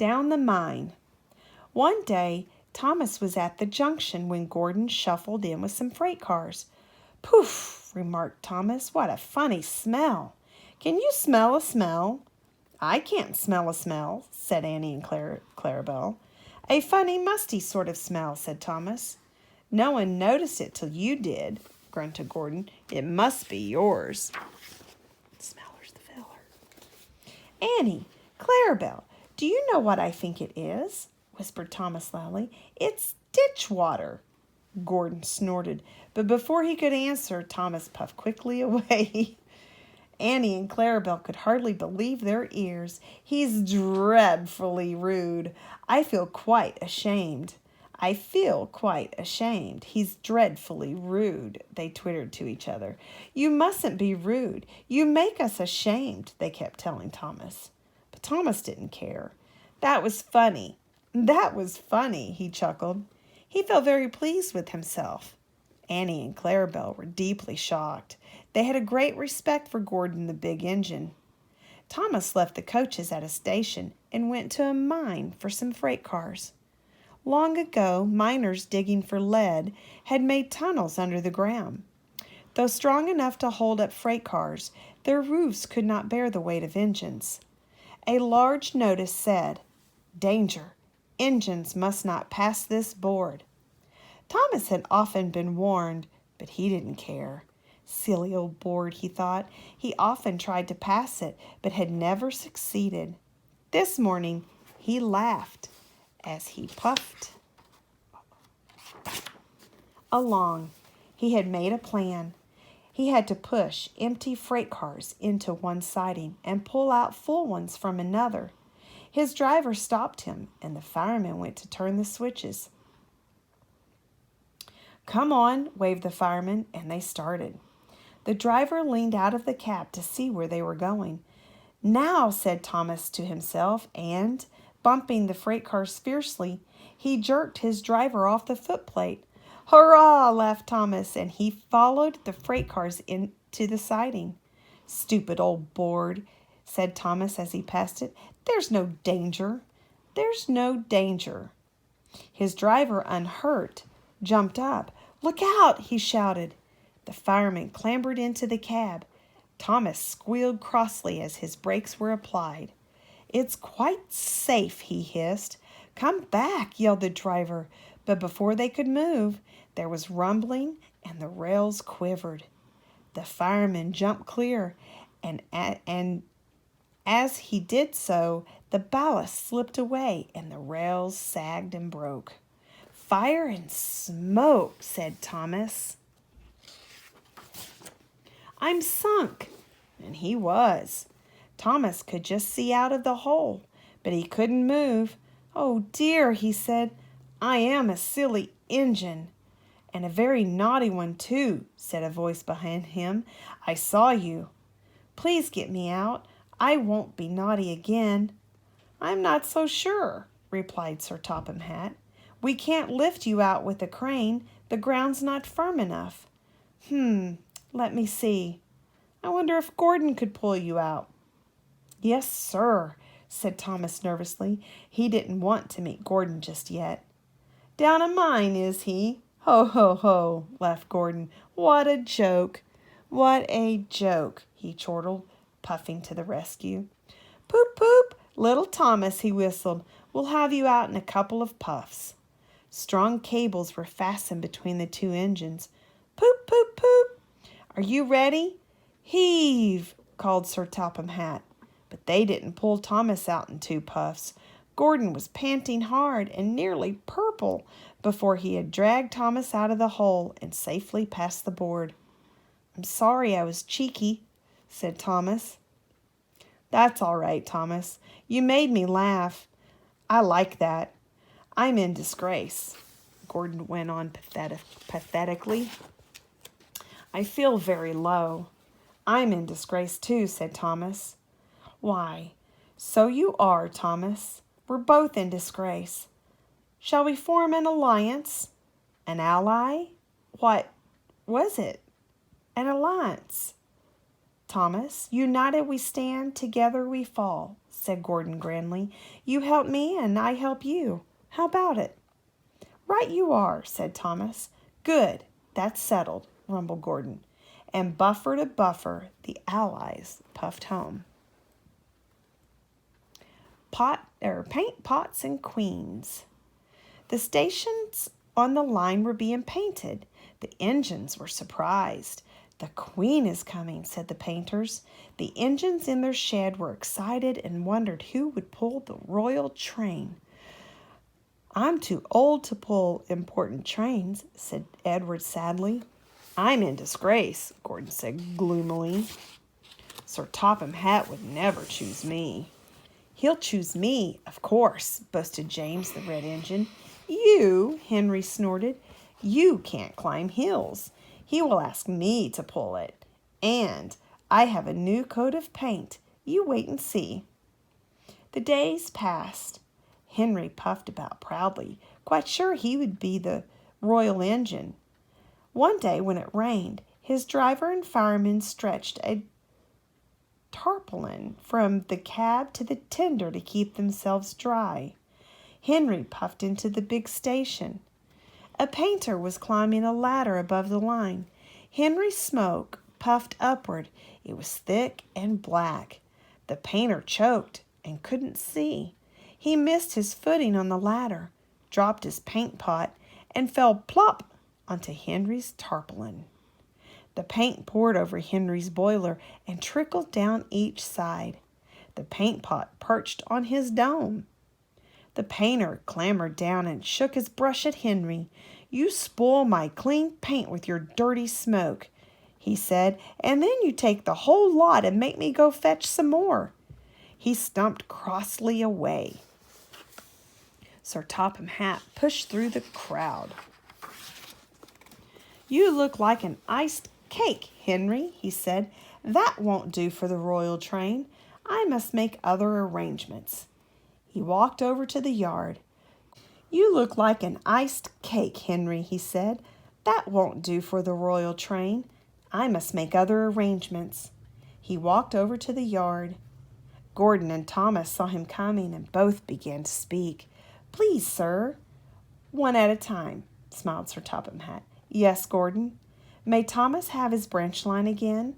down the mine. One day, Thomas was at the junction when Gordon shuffled in with some freight cars. "Poof," remarked Thomas, "what a funny smell. Can you smell a smell?" "I can't smell a smell," said Annie and Clarabelle. "A funny, musty sort of smell," said Thomas. "No one noticed it till you did," grunted Gordon. "It must be yours." Smeller's the feller. "Annie, Clarabelle, do you know what I think it is?" whispered Thomas loudly. "It's ditch water." Gordon snorted, but before he could answer, Thomas puffed quickly away. Annie and Clarabelle could hardly believe their ears. "He's dreadfully rude. I feel quite ashamed. I feel quite ashamed. He's dreadfully rude," they twittered to each other. "You mustn't be rude. You make us ashamed," they kept telling Thomas. But Thomas didn't care. "That was funny. That was funny," he chuckled. He felt very pleased with himself. Annie and Clarabelle were deeply shocked. They had a great respect for Gordon the big engine. Thomas left the coaches at a station and went to a mine for some freight cars. Long ago, miners digging for lead had made tunnels under the ground. Though strong enough to hold up freight cars, their roofs could not bear the weight of engines. A large notice said, "Danger! Engines must not pass this board." Thomas had often been warned, but he didn't care. Silly old board, he thought. He often tried to pass it, but had never succeeded. This morning, he laughed as he puffed along. He had made a plan. He had to push empty freight cars into one siding and pull out full ones from another. His driver stopped him, and the fireman went to turn the switches. "Come on," waved the fireman, and they started. The driver leaned out of the cab to see where they were going. "Now," said Thomas to himself, and, bumping the freight cars fiercely, he jerked his driver off the footplate. "Hurrah!" laughed Thomas, and he followed the freight cars into the siding. "Stupid old board," said Thomas as he passed it. "There's no danger. There's no danger." His driver, unhurt, jumped up. "Look out!" he shouted. The fireman clambered into the cab. Thomas squealed crossly as his brakes were applied. "It's quite safe," he hissed. "Come back," yelled the driver. But before they could move, there was rumbling and the rails quivered. The fireman jumped clear, and as he did so, the ballast slipped away and the rails sagged and broke. "Fire and smoke," said Thomas. "I'm sunk." And he was. Thomas could just see out of the hole, but he couldn't move. "Oh dear," he said, "I am a silly engine." "And a very naughty one too," said a voice behind him. "I saw you." "Please get me out. I won't be naughty again." "I'm not so sure," replied Sir Topham Hatt. "We can't lift you out with a crane. The ground's not firm enough." Let me see. I wonder if Gordon could pull you out." "Yes, sir," said Thomas nervously. He didn't want to meet Gordon just yet. "Down a mine, is he? Ho, ho, ho," laughed Gordon. "What a joke. What a joke," he chortled, puffing to the rescue. "Poop, poop, little Thomas," he whistled. "We'll have you out in a couple of puffs." Strong cables were fastened between the two engines. "Poop, poop, poop. Are you ready?" "Heave," called Sir Topham Hatt. But they didn't pull Thomas out in 2 puffs. Gordon was panting hard and nearly purple before he had dragged Thomas out of the hole and safely past the board. "I'm sorry I was cheeky," said Thomas. "That's all right, Thomas. You made me laugh. I like that. I'm in disgrace," Gordon went on pathetically. "I feel very low." "I'm in disgrace too," said Thomas. "Why, so you are, Thomas. We're both in disgrace. Shall we form an alliance? An ally? What was it? An alliance. Thomas. United we stand, together we fall, said Gordon grandly. You help me and I help you. How about it? Right you are, said Thomas. Good, that's settled, rumbled Gordon. And buffer to buffer, the Allies puffed home. Paint pots and queens. The stations on the line were being painted. The engines were surprised. The queen is coming, said the painters. The engines in their shed were excited and wondered who would pull the royal train. I'm too old to pull important trains, said Edward sadly. I'm in disgrace, Gordon said gloomily. Sir Topham Hatt would never choose me. He'll choose me, of course, boasted James, the red engine. You, Henry snorted, you can't climb hills. He will ask me to pull it. And I have a new coat of paint. You wait and see. The days passed. Henry puffed about proudly, quite sure he would be the royal engine. One day when it rained, his driver and fireman stretched a tarpaulin from the cab to the tender to keep themselves dry. Henry puffed into the big station. A painter was climbing a ladder above the line. Henry's smoke puffed upward. It was thick and black. The painter choked and couldn't see. He missed his footing on the ladder, dropped his paint pot, and fell plop onto Henry's tarpaulin. The paint poured over Henry's boiler and trickled down each side. The paint pot perched on his dome. The painter clambered down and shook his brush at Henry. You spoil my clean paint with your dirty smoke, he said, and then you take the whole lot and make me go fetch some more. He stumped crossly away. Sir Topham Hatt pushed through the crowd. You look like an iced cake, Henry, he said. That won't do for the royal train. I must make other arrangements. He walked over to the yard. You look like an iced cake, Henry, he said. That won't do for the royal train. I must make other arrangements. He walked over to the yard. Gordon and Thomas saw him coming and both began to speak. Please, sir. One at a time, smiled Sir Topham Hatt. Yes, Gordon. May Thomas have his branch line again?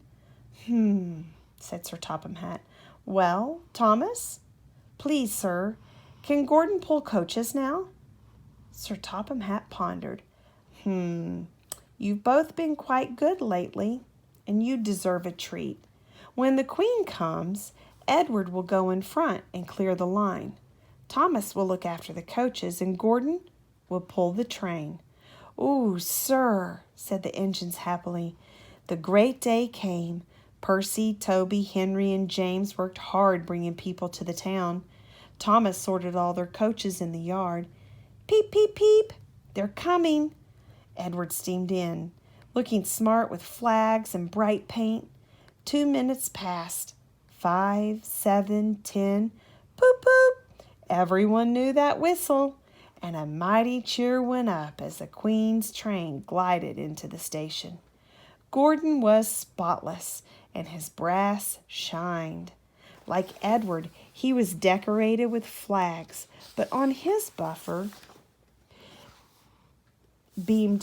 Said Sir Topham Hatt. Well, Thomas? Please, sir, can Gordon pull coaches now? Sir Topham Hatt pondered. You've both been quite good lately, and you deserve a treat. When the Queen comes, Edward will go in front and clear the line. Thomas will look after the coaches, and Gordon will pull the train. Ooh, sir, said the engines happily. The great day came. Percy, Toby, Henry, and James worked hard bringing people to the town. Thomas sorted all their coaches in the yard. Peep, peep, peep, they're coming. Edward steamed in, looking smart with flags and bright paint. 2 minutes passed. 5, 7, 10. Poop, poop. Everyone knew that whistle, and a mighty cheer went up as the Queen's train glided into the station. Gordon was spotless, and his brass shined. Like Edward, he was decorated with flags, but on his buffer beam,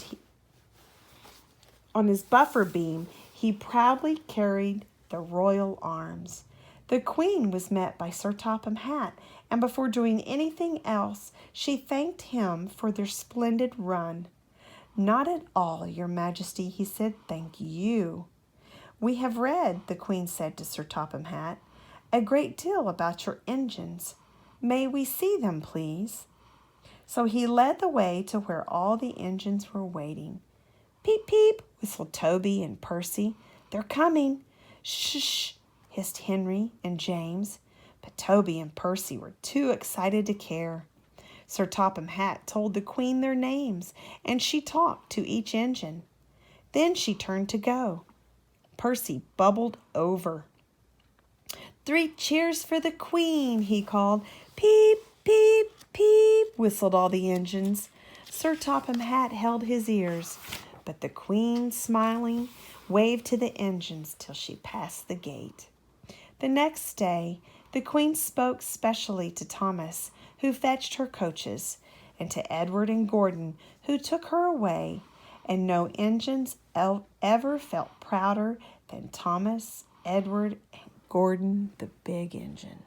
he proudly carried the royal arms. The Queen was met by Sir Topham Hatt, and before doing anything else, she thanked him for their splendid run. Not at all, Your Majesty, he said. Thank you. We have read, the Queen said to Sir Topham Hatt, a great deal about your engines. May we see them, please? So he led the way to where all the engines were waiting. Peep, peep, whistled Toby and Percy. They're coming. Shh, hissed Henry and James. But Toby and Percy were too excited to care. Sir Topham Hatt told the Queen their names, and she talked to each engine. Then she turned to go. Percy bubbled over. 3 cheers for the Queen, he called. Peep, peep, peep, whistled all the engines. Sir Topham Hatt held his ears, but the Queen, smiling, waved to the engines till she passed the gate. The next day, the Queen spoke specially to Thomas, who fetched her coaches, and to Edward and Gordon, who took her away, and no engines ever felt prouder than Thomas, Edward, and Gordon the big engine.